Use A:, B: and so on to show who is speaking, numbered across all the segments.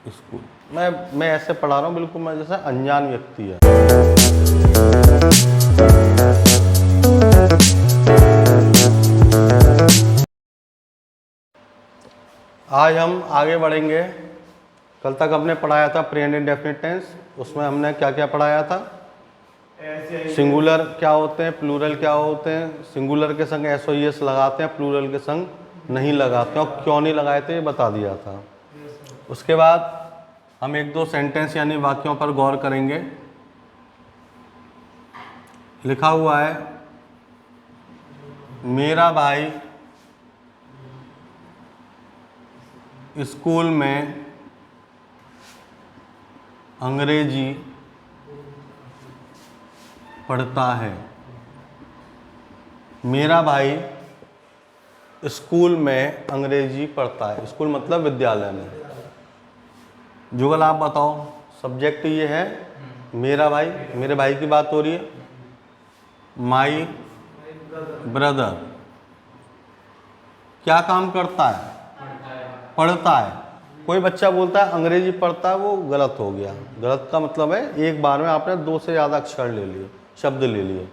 A: School. मैं ऐसे पढ़ा रहा हूँ बिल्कुल, मैं जैसे अनजान व्यक्ति है। आज हम आगे बढ़ेंगे। कल तक हमने पढ़ाया था प्रेजेंट इंडेफिनिट टेंस। उसमें हमने क्या क्या पढ़ाया था? सिंगुलर क्या होते हैं, प्लूरल क्या होते हैं, सिंगुलर के संग एस ओ एस लगाते हैं, प्लूरल के संग नहीं लगाते हैं, और क्यों नहीं लगाए थे ये बता दिया था। उसके बाद हम एक दो सेंटेंस यानी वाक्यों पर गौर करेंगे। लिखा हुआ है, मेरा भाई स्कूल में अंग्रेजी पढ़ता है। मेरा भाई स्कूल में अंग्रेजी पढ़ता है। स्कूल मतलब विद्यालय में। जुगल आप बताओ, सब्जेक्ट ये है मेरा भाई, मेरे भाई की बात हो रही है। माई ब्रदर क्या काम करता है? पढ़ता है। कोई बच्चा बोलता है अंग्रेजी पढ़ता है, वो गलत हो गया। गलत का मतलब है एक बार में आपने दो से ज़्यादा अक्षर ले लिए, शब्द ले लिए।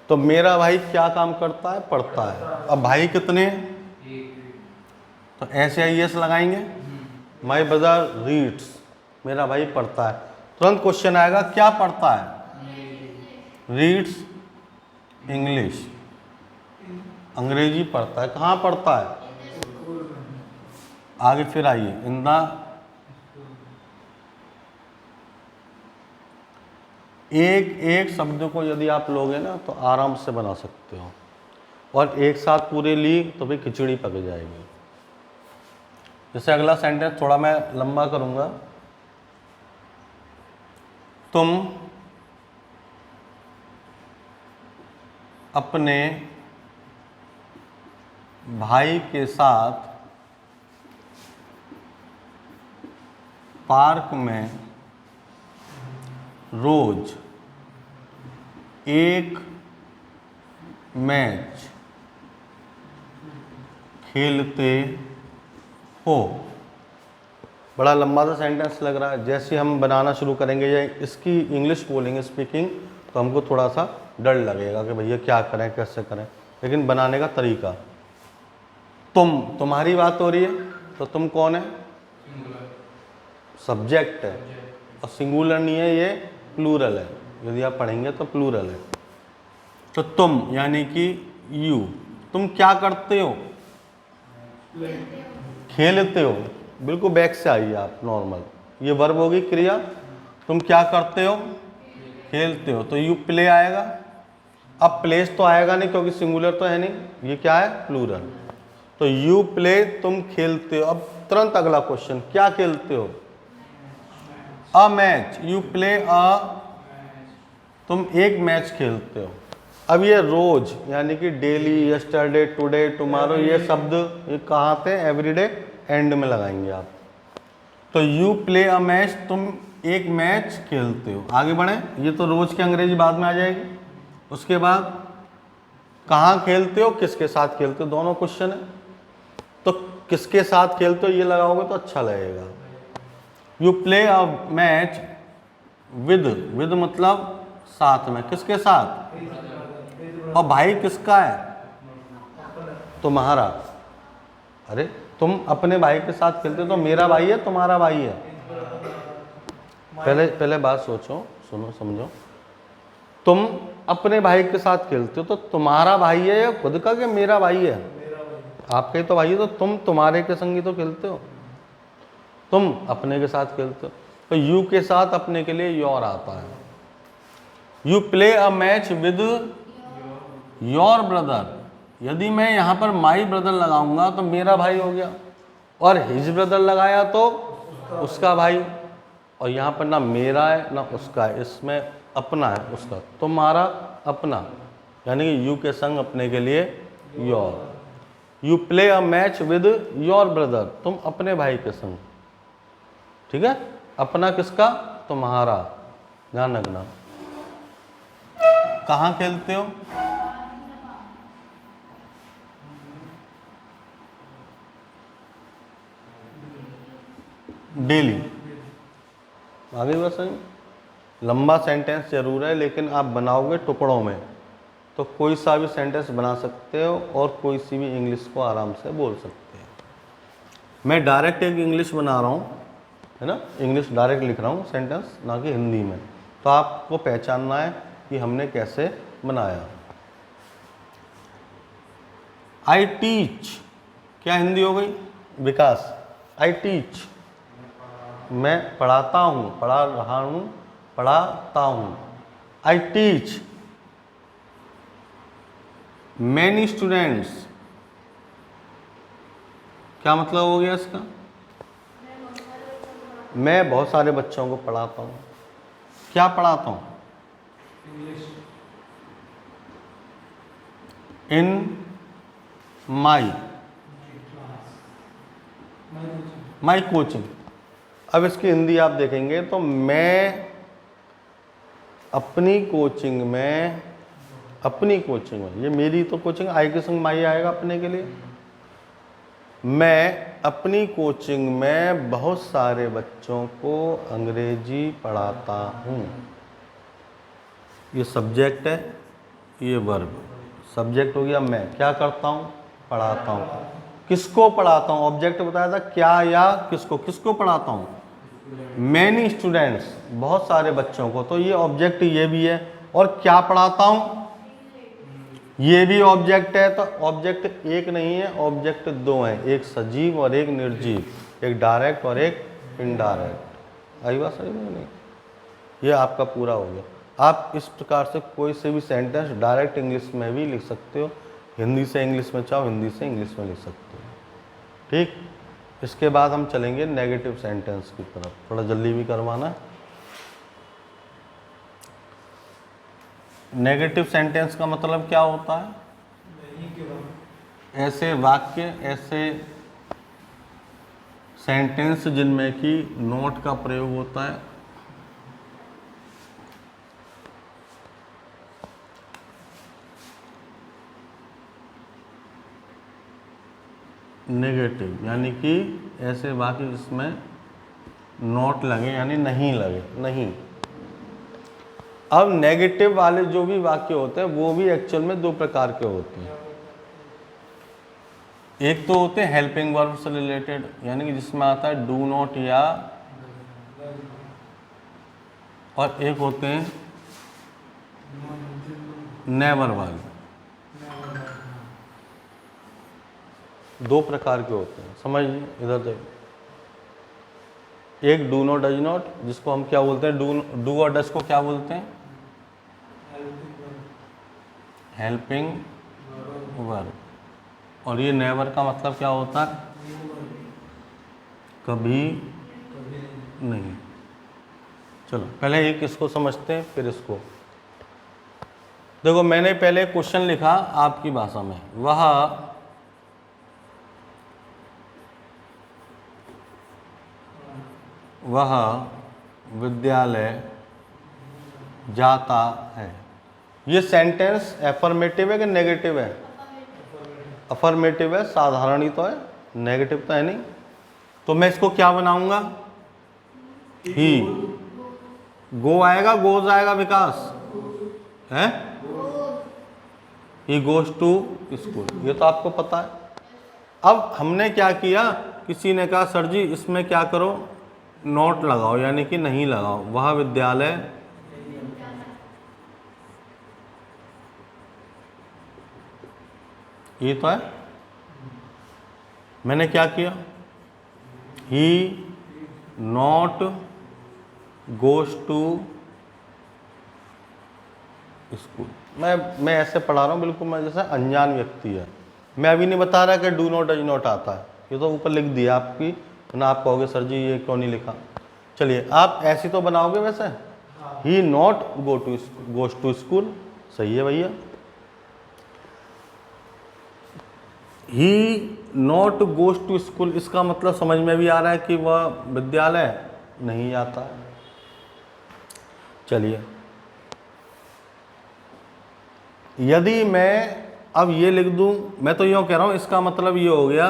A: तो मेरा भाई क्या काम करता है? पढ़ता है। अब भाई कितने? तो ऐसे आई एस लगाएंगे। माई ब्रदर रीड्स, मेरा भाई पढ़ता है। तुरंत क्वेश्चन आएगा क्या पढ़ता है? रीड्स इंग्लिश, अंग्रेजी पढ़ता है। कहाँ पढ़ता है? आगे फिर आइए, इन द, एक एक शब्द को यदि आप लोगे ना तो आराम से बना सकते हो, और एक साथ पूरे ली तो फिर खिचड़ी पक जाएगी। जैसे अगला सेंटेंस थोड़ा मैं लंबा करूंगा। तुम अपने भाई के साथ पार्क में रोज एक मैच खेलते हो। बड़ा लंबा सा सेंटेंस लग रहा है। जैसे हम बनाना शुरू करेंगे या इसकी इंग्लिश बोलेंगे स्पीकिंग, तो हमको थोड़ा सा डर लगेगा कि भैया क्या करें, कैसे करें। लेकिन बनाने का तरीका, तुम्हारी बात हो रही है, तो तुम कौन है? सब्जेक्ट है, और सिंगुलर नहीं है, ये प्लूरल है। यदि आप पढ़ेंगे तो प्लूरल है। तो तुम यानी कि यू, तुम क्या करते हो? खेलते हो। बिल्कुल बैक से आइए आप, नॉर्मल। ये वर्ब होगी क्रिया। तुम क्या करते हो? खेलते हो। तो यू प्ले आएगा। अब प्लेस तो आएगा नहीं क्योंकि सिंगुलर तो है नहीं, ये क्या है? प्लूरल। तो यू प्ले, तुम खेलते हो। अब तुरंत अगला क्वेश्चन, क्या खेलते हो? A match, you play a, तुम एक मैच खेलते हो। अब ये रोज यानी कि डेली, यस्टरडे, टुडे, टुमारो, ये शब्द ये कहाँ थे? एवरीडे एंड में लगाएंगे आप। तो यू प्ले अ मैच, तुम एक मैच खेलते हो। आगे बढ़े, ये तो रोज की अंग्रेजी बाद में आ जाएगी। उसके बाद कहाँ खेलते हो, किसके साथ खेलते हो, दोनों क्वेश्चन है। तो किसके साथ खेलते हो ये लगाओगे तो अच्छा लगेगा। You play a match with मतलब साथ में, किसके साथ? और भाई किसका है? तुम्हारा। अरे तुम अपने भाई के साथ खेलते हो, तो मेरा भाई है तुम्हारा भाई है? पहले बात सोचो, सुनो, समझो। तुम अपने भाई के साथ खेलते हो, तो तुम्हारा भाई है या खुद का, कि मेरा भाई है? आपका ही तो भाई है, तो तुम तुम्हारे के संग ही तो खेलते हो। तुम अपने के साथ खेलते हो, तो यू के साथ अपने के लिए योर आता है। You play a match with your brother. यदि मैं यहाँ पर माई ब्रदर लगाऊंगा तो मेरा भाई हो गया, और हिज ब्रदर लगाया तो उसका भाई। और यहाँ पर ना मेरा है ना उसका है, इसमें अपना है उसका। तुम्हारा अपना, यानी कि यू के संग अपने के लिए your. You play a match with your brother, तुम अपने भाई के संग। ठीक है, अपना किसका? तुम्हारा। ध्यान रखना। कहाँ खेलते हो? डेली। आगे बस लंबा सेंटेंस जरूर है, लेकिन आप बनाओगे टुकड़ों में तो कोई सा भी सेंटेंस बना सकते हो और कोई सी भी इंग्लिश को आराम से बोल सकते हैं। मैं डायरेक्ट एक इंग्लिश बना रहा हूँ, है ना, इंग्लिश डायरेक्ट लिख रहा हूँ सेंटेंस, ना कि हिंदी में। तो आपको पहचानना है कि हमने कैसे बनाया। आई टीच, क्या हिंदी हो गई विकास? आई टीच, मैं पढ़ाता हूँ, पढ़ा रहा हूँ, पढ़ाता हूँ। आई टीच मैनी स्टूडेंट्स, क्या मतलब हो गया इसका? मैं बहुत सारे बच्चों को पढ़ाता हूँ। क्या पढ़ाता हूँ? इन माई कोचिंग। अब इसकी हिंदी आप देखेंगे तो मैं अपनी कोचिंग में, अपनी कोचिंग में, ये मेरी तो कोचिंग आई के संग माई आएगा अपने के लिए। मैं अपनी कोचिंग में बहुत सारे बच्चों को अंग्रेजी पढ़ाता हूँ। ये सब्जेक्ट है, ये वर्ब। सब्जेक्ट हो गया मैं, क्या करता हूँ? पढ़ाता हूँ। किसको पढ़ाता हूँ? ऑब्जेक्ट बताया था, क्या या किसको? किसको पढ़ाता हूँ? मैनी स्टूडेंट्स, बहुत सारे बच्चों को। तो ये ऑब्जेक्ट ये भी है। और क्या पढ़ाता हूँ? ये भी ऑब्जेक्ट है। तो ऑब्जेक्ट एक नहीं है, ऑब्जेक्ट दो हैं, एक सजीव और एक निर्जीव, एक डायरेक्ट और एक इनडायरेक्ट। आई बात सही नहीं? ये आपका पूरा हो गया। आप इस प्रकार से कोई से भी सेंटेंस डायरेक्ट इंग्लिश में भी लिख सकते हो, हिंदी से इंग्लिश में चाहो हिंदी से इंग्लिश में लिख सकते हो। ठीक, इसके बाद हम चलेंगे नेगेटिव सेंटेंस की तरफ। थोड़ा जल्दी भी करवाना। नेगेटिव सेंटेंस का मतलब क्या होता है? ऐसे वाक्य, ऐसे सेंटेंस जिनमें कि नॉट का प्रयोग होता है। नेगेटिव यानी कि ऐसे वाक्य जिसमें नॉट लगे, यानी नहीं लगे, नहीं। अब नेगेटिव वाले जो भी वाक्य होते हैं वो भी एक्चुअल में दो प्रकार के होते हैं। एक तो होते हैं हेल्पिंग वर्ब से रिलेटेड, यानी कि जिसमें आता है डू नॉट या, और एक होते हैं नेवर वाले। दो प्रकार के होते हैं, समझ इधर देखो। एक डू नॉट डज नॉट, जिसको हम क्या बोलते हैं? डू और डज को क्या बोलते हैं? Helping verb. और ये नेवर का मतलब क्या होता है? कभी नहीं। चलो पहले एक इसको समझते हैं, फिर इसको देखो। मैंने पहले क्वेश्चन लिखा आपकी भाषा में, वह विद्यालय जाता है। ये सेंटेंस एफर्मेटिव है कि नेगेटिव है? अफर्मेटिव है, साधारण ही तो है, नेगेटिव तो है नहीं। तो मैं इसको क्या बनाऊंगा? ही। गो आएगा, गोज आएगा विकास? है ही गोज टू स्कूल, ये तो आपको पता है। अब हमने क्या किया, किसी ने कहा सर जी इसमें क्या करो, नोट लगाओ, यानी कि नहीं लगाओ। वह विद्यालय ये तो है। मैंने क्या किया? ही नॉट गोज टू स्कूल। मैं ऐसे पढ़ा रहा हूँ बिल्कुल, मैं जैसे अनजान व्यक्ति है। मैं अभी नहीं बता रहा कि डू नॉट डज नॉट आता है, ये तो ऊपर लिख दिया आपकी ना। आप कहोगे सर जी ये क्यों नहीं लिखा? चलिए आप ऐसी तो बनाओगे वैसे। ही नॉट गोज टू स्कूल, सही है भैया। ही नॉट गोज टू स्कूल, इसका मतलब समझ में भी आ रहा है कि वह विद्यालय नहीं आता है। चलिए यदि मैं अब ये लिख दूं, मैं तो यूँ कह रहा हूं, इसका मतलब ये हो गया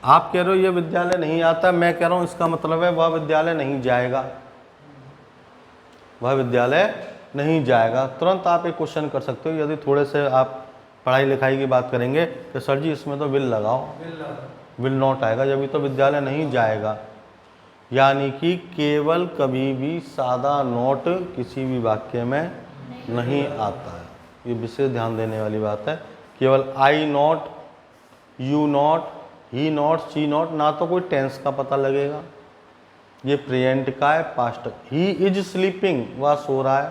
A: आप कह रहे हो ये विद्यालय नहीं आता, मैं कह रहा हूँ इसका मतलब है वह विद्यालय नहीं जाएगा, वह विद्यालय नहीं जाएगा। तुरंत आप एक क्वेश्चन कर सकते हो, यदि थोड़े से आप पढ़ाई लिखाई की बात करेंगे तो सर जी इसमें तो विल लगाओ, विल नॉट आएगा, जब तो विद्यालय नहीं जाएगा। यानी कि केवल कभी भी सादा नॉट किसी भी वाक्य में नहीं आता है, ये विशेष ध्यान देने वाली बात है। केवल I not, you not, he not, she not, ना तो कोई टेंस का पता लगेगा, ये प्रेजेंट का है, पास्ट। ही इज स्लीपिंग, वह सो रहा है।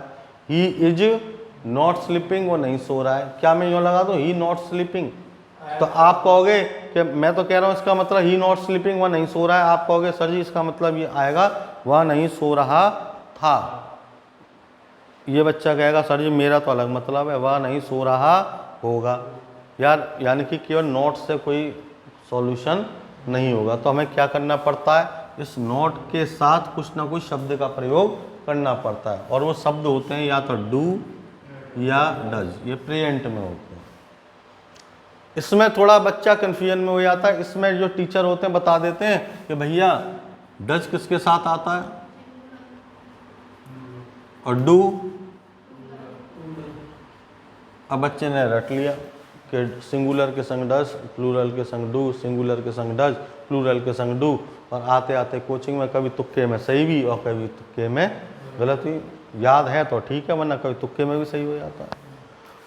A: ही इज नॉट स्लीपिंग, वो नहीं सो रहा है। क्या मैं यूँ लगा दूँ ही नॉट स्लीपिंग, तो आप कहोगे कि मैं तो कह रहा हूँ इसका मतलब ही नॉट स्लीपिंग, वह नहीं सो रहा है। आप कहोगे सर जी इसका मतलब ये आएगा वह नहीं सो रहा था। ये बच्चा कहेगा सर जी मेरा तो अलग मतलब है, वह नहीं सो रहा होगा। यार यानी कि केवल नोट से कोई सॉल्यूशन नहीं होगा, तो हमें क्या करना पड़ता है, इस नोट के साथ कुछ ना कुछ शब्द का प्रयोग करना पड़ता है। और वो शब्द होते हैं या तो डू या डज, ये प्रेजेंट में होते हैं। इसमें थोड़ा बच्चा कन्फ्यूजन में हो जाता है। इसमें जो टीचर होते हैं बता देते हैं कि भैया डज किसके साथ आता है और डू। अब बच्चे ने रट लिया कि सिंगुलर के संग डज, प्लूरल के संग डू, सिंगुलर के संग डज, प्लूरल के संग डू। और आते आते कोचिंग में कभी तुक्के में सही भी और कभी तुक्के में गलत भी। याद है तो ठीक है, वरना कभी तुक्के में भी सही हो जाता है।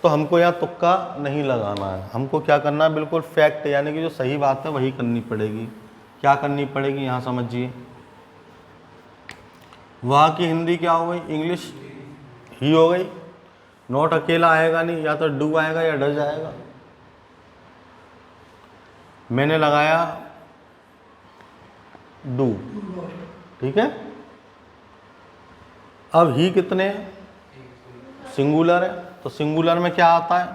A: तो हमको यहाँ तुक्का नहीं लगाना है, हमको क्या करना है, बिल्कुल फैक्ट यानी कि जो सही बात है वही करनी पड़ेगी। क्या करनी पड़ेगी यहाँ समझिए। वहाँ की हिंदी क्या हो गई, इंग्लिश ही हो गई। नॉट अकेला आएगा नहीं, या तो डू आएगा या डज आएगा। मैंने लगाया डू, ठीक है। अब ही कितने हैं, सिंगुलर है, तो सिंगुलर में क्या आता है,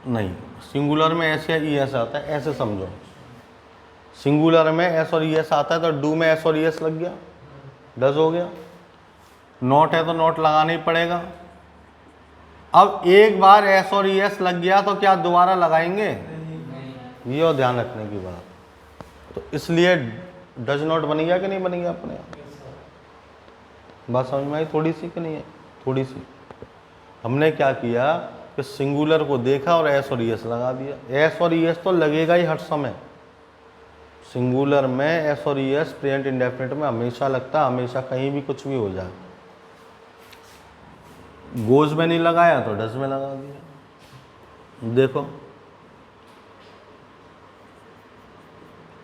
A: नहीं सिंगुलर में एस या ई एस आता है, ऐसे समझो। सिंगुलर में एस और ई एस आता है, तो डू में एस और ई एस लग गया, डज हो गया। नॉट है तो नॉट लगाना ही पड़ेगा। अब एक बार एस और ई एस लग गया तो क्या दोबारा लगाएंगे, ये और ध्यान रखने की बात। तो इसलिए डज नॉट बन गया कि नहीं बन गया अपने आप। बात समझ में आई थोड़ी सी कि नहीं है, थोड़ी सी। हमने क्या किया कि सिंगुलर को देखा और एस और ई एस लगा दिया। एस और ई एस तो लगेगा ही हर समय, सिंगुलर में एस और ई एस प्रेजेंट इंडेफिनिट में हमेशा लगता है, हमेशा कहीं भी कुछ भी हो जाए। गोज में नहीं लगाया तो डज में लगा दिया। देखो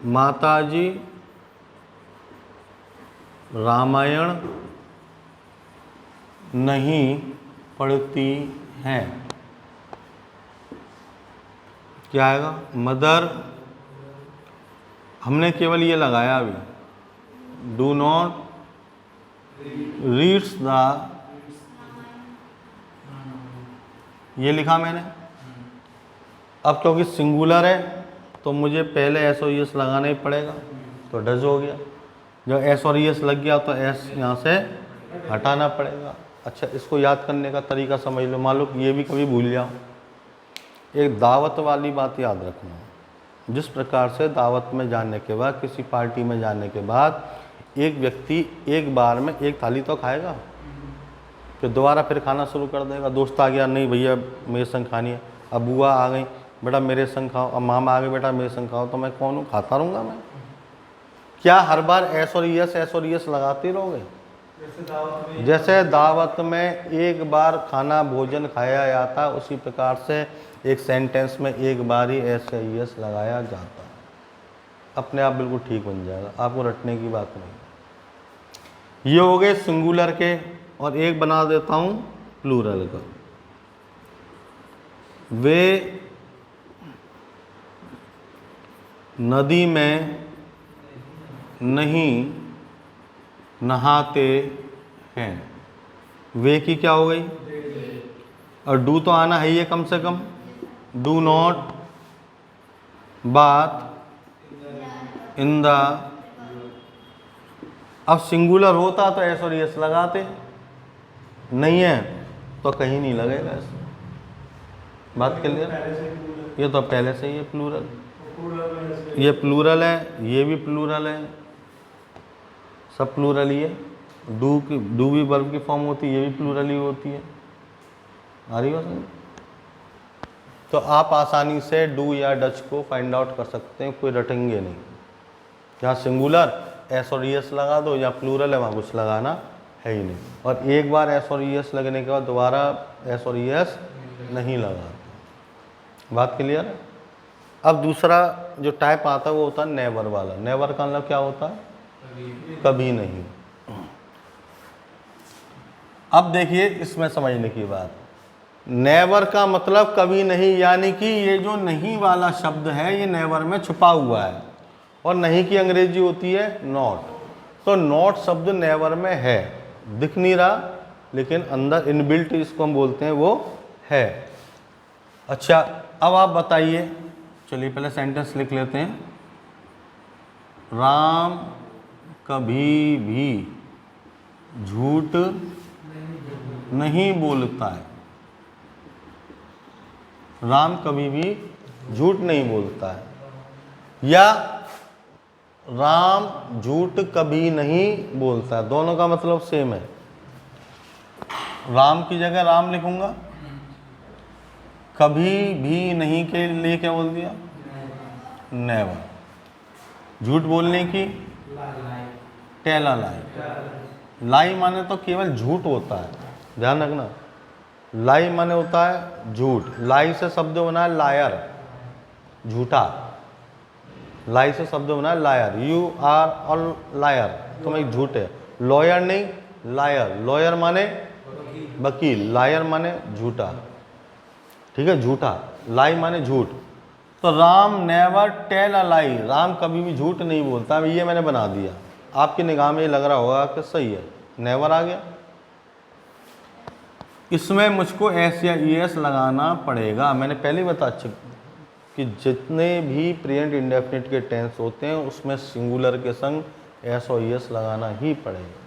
A: माताजी रामायण नहीं पढ़ती हैं, क्या आएगा, मदर। हमने केवल ये लगाया अभी, डू नॉट रीड्स द, ये लिखा मैंने। अब क्योंकि सिंगुलर है तो मुझे पहले एस और ई एस लगाना ही पड़ेगा, तो डज हो गया। जब एस और ई एस लग गया तो एस यहाँ से हटाना पड़ेगा। अच्छा, इसको याद करने का तरीका समझ लो। मान लो ये भी कभी भूल जाओ, एक दावत वाली बात याद रखना। जिस प्रकार से दावत में जाने के बाद, किसी पार्टी में जाने के बाद एक व्यक्ति एक बार में एक थाली तो खाएगा, फिर दोबारा फिर खाना शुरू कर देगा। दोस्त आ गया, नहीं भैया मेरे संग खानी है। अब बुआ आ गई, बेटा मेरे संग खाओ। अब मामा आ गए, बेटा मेरे संग खाओ। तो मैं कौन हूँ, खाता रहूँगा मैं। क्या हर बार एस और ई एस लगाते रहोगे। जैसे दावत में एक बार खाना भोजन खाया जाता है, उसी प्रकार से एक सेंटेंस में एक बार ही एस या ई एस लगाया जाता है। अपने आप बिल्कुल ठीक बन जाएगा, आपको रटने की बात नहीं। ये हो गए सिंगुलर के, और एक बना देता हूँ प्लूरल का। वे नदी में नहीं नहाते हैं। वे की क्या हो गई, और डू तो आना है ये कम से कम। Do not bath in the, अब सिंगुलर होता तो एस और एस लगाते, नहीं है तो कहीं नहीं लगेगा। बात क्लियर, ये तो पहले से ही है प्लूरल। ये प्लूरल है, ये भी प्लूरल है, सब प्लूरल ही है। डू भी वर्ब की फॉर्म होती है, ये भी प्लूरल ही होती है। आ रही बात समझ? तो आप आसानी से डू या डच को फाइंड आउट कर सकते हैं, कोई रटेंगे नहीं। जहाँ सिंगुलर एस और ईएस लगा दो, या प्लूरल है वहाँ कुछ लगाना है ही नहीं। और एक बार एस और ईएस लगने के बाद दोबारा एस और ईएस नहीं लगा। बात क्लियर है? अब दूसरा जो टाइप आता है वो होता है नेवर वाला। नेवर का मतलब क्या होता है? कभी नहीं। अब देखिए इसमें समझने की बात, नेवर का मतलब कभी नहीं, यानी कि ये जो नहीं वाला शब्द है ये नेवर में छुपा हुआ है। और नहीं की अंग्रेजी होती है नॉट। तो नॉट शब्द नेवर में है, दिख नहीं रहा लेकिन अंदर इनबिल्ट इसको हम बोलते हैं वो है। अच्छा अब आप बताइए, चलिए पहले सेंटेंस लिख लेते हैं। राम कभी भी झूठ नहीं बोलता है। राम कभी भी झूठ नहीं बोलता है, या राम झूठ कभी नहीं बोलता है, दोनों का मतलब सेम है। राम की जगह राम लिखूंगा, कभी भी नहीं के लिए क्या बोल दिया? नेवर। झूठ बोलने की टेल अ लाई। लाई माने तो केवल झूठ होता है, ध्यान रखना। लाई माने होता है झूठ। लाई से शब्द बना है लायर, झूठा। लाई से शब्द बना है liar. You are all liar, तुम एक झूठे। लॉयर नहीं, लायर। लॉयर माने वकील, लायर माने झूठा, ठीक है, झूठा। लाई माने झूठ। तो राम नेवर टेल अ लाई, राम कभी भी झूठ नहीं बोलता। ये मैंने बना दिया, आपकी निगाह में ये लग रहा होगा कि सही है, नेवर आ गया। इसमें मुझको एस या ईएस लगाना पड़ेगा। मैंने पहले ही बता चुका कि जितने भी प्रेजेंट इंडेफिनिट के टेंस होते हैं उसमें सिंगुलर के संग एस और ईएस लगाना ही पड़ेगा।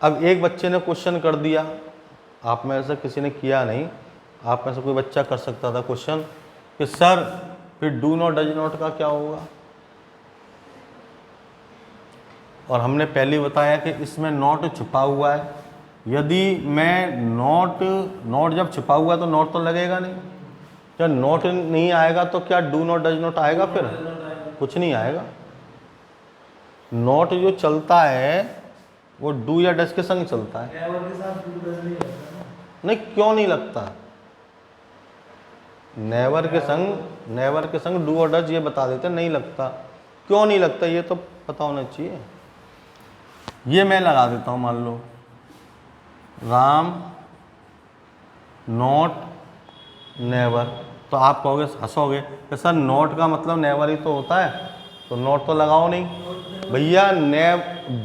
A: अब एक बच्चे ने क्वेश्चन कर दिया, आप में से किसी ने किया नहीं, आप में से कोई बच्चा कर सकता था क्वेश्चन कि सर फिर डू नॉट डज नॉट का क्या होगा? और हमने पहले बताया कि इसमें नॉट छुपा हुआ है। यदि मैं नॉट जब छुपा हुआ है तो नॉट तो लगेगा नहीं। जब नॉट नहीं आएगा तो क्या डू नॉट डज नॉट आएगा? फिर कुछ नहीं आएगा। नॉट जो चलता है वो डू या डज के संग चलता है। नहीं, क्यों नहीं लगता? नेवर के संग डू और डज ये बता देते नहीं लगता। क्यों नहीं लगता ये तो पता होना चाहिए। ये मैं लगा देता हूँ, मान लो राम नॉट नेवर, तो आप कहोगे, हंसोगे कि सर नॉट का मतलब नेवर ही तो होता है, तो नॉट तो लगाओ नहीं। भैया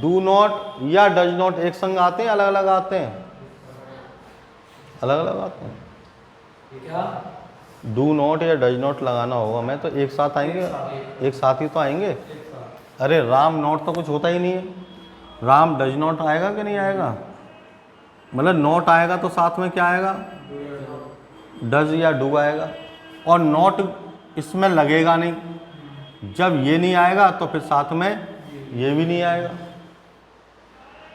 A: डू नॉट या डज नॉट एक संग आते हैं, अलग अलग आते हैं? अलग अलग आते हैं। डू नॉट या डज नॉट लगाना होगा मैं तो एक साथ आएंगे, एक साथ ही तो आएंगे। अरे राम नॉट तो कुछ होता ही नहीं है, राम डज नॉट आएगा कि नहीं आएगा? मतलब नॉट आएगा तो साथ में क्या आएगा? डज या डू आएगा। और नॉट इसमें लगेगा नहीं। जब ये नहीं आएगा तो फिर साथ में ये भी नहीं आएगा।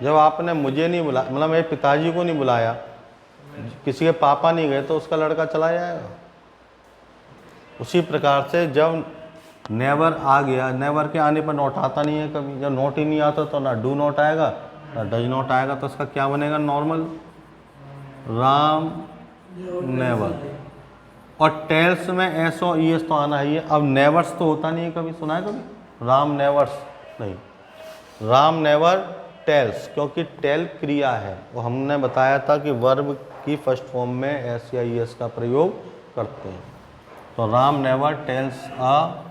A: जब आपने मुझे नहीं बुलाया, मतलब मेरे पिताजी को नहीं बुलाया, किसी के पापा नहीं गए, तो उसका लड़का चला जाएगा। उसी प्रकार से जब नेवर आ गया, नेवर के आने पर नॉट आता नहीं है कभी। जब नॉट ही नहीं आता तो ना डू नॉट आएगा ना डज नॉट आएगा, तो उसका क्या बनेगा? Normal Ram never. और टेल्स में एस और ईएस तो आना ही है। अब नेवर्स तो होता नहीं है कभी, सुना है कभी? राम नेवर्स नहीं, राम नेवर टेल्स, क्योंकि टेल क्रिया है। वो हमने बताया था कि वर्ब की फर्स्ट फॉर्म में एस या ईएस का प्रयोग करते हैं। तो राम नेवर टेल्स अ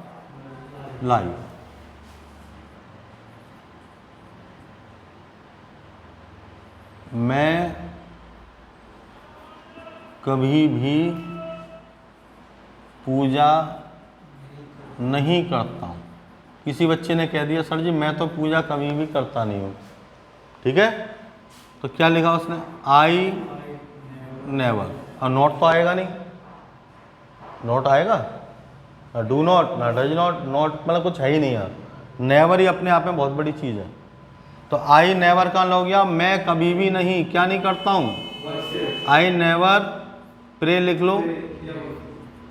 A: लाई। मैं कभी भी पूजा नहीं करता हूँ। किसी बच्चे ने कह दिया सर जी मैं तो पूजा कभी भी करता नहीं हूँ, ठीक है, तो क्या लिखा उसने? I never. और नोट तो आएगा नहीं, नोट आएगा? ना डू नॉट, ना डज नॉट, नॉट मतलब कुछ है ही नहीं यार। नेवर ही अपने आप में बहुत बड़ी चीज़ है। तो आई नेवर का हो गया, मैं कभी भी नहीं क्या नहीं करता हूँ, आई नेवर प्रे लिख लो,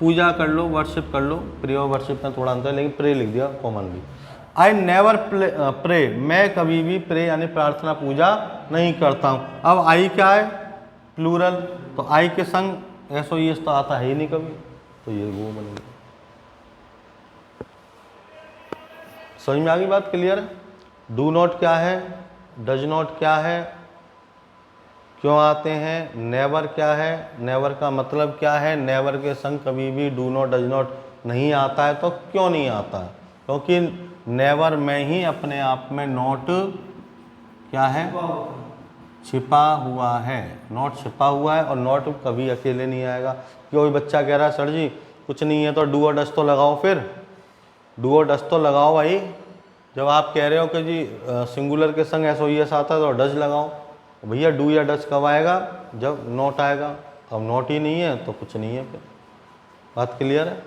A: पूजा कर लो, वर्शिप कर लो, प्रे और वर्शिप में थोड़ा अंतर है लेकिन प्रे लिख दिया कॉमनली। आई नेवर प्रे, मैं कभी भी प्रे यानी प्रार्थना पूजा नहीं करता हूँ। अब आई क्या है, प्लूरल, तो आई के संग एसो ये तो आता है ही नहीं कभी, तो ये वो बनेगा। समझ में आ गई बात, क्लियर है? डू नॉट क्या है, डज नॉट क्या है, क्यों आते हैं, नेवर क्या है, नेवर का मतलब क्या है, नेवर के संग कभी भी डू नॉट डज नॉट नहीं आता है, तो क्यों नहीं आता है, क्योंकि नेवर में ही अपने आप में नॉट क्या है, छिपा हुआ है, नॉट छिपा हुआ है, और नॉट कभी अकेले नहीं आएगा। कोई बच्चा कह रहा है सर जी कुछ नहीं है तो डू और डज तो लगाओ, फिर डू और डज तो लगाओ भाई। जब आप कह रहे हो कि जी सिंगुलर के संग एस ओ एस आता है तो डज लगाओ, भैया डू या डज कब आएगा, जब नॉट आएगा। अब नॉट ही नहीं है तो कुछ नहीं है, फिर बात क्लियर है।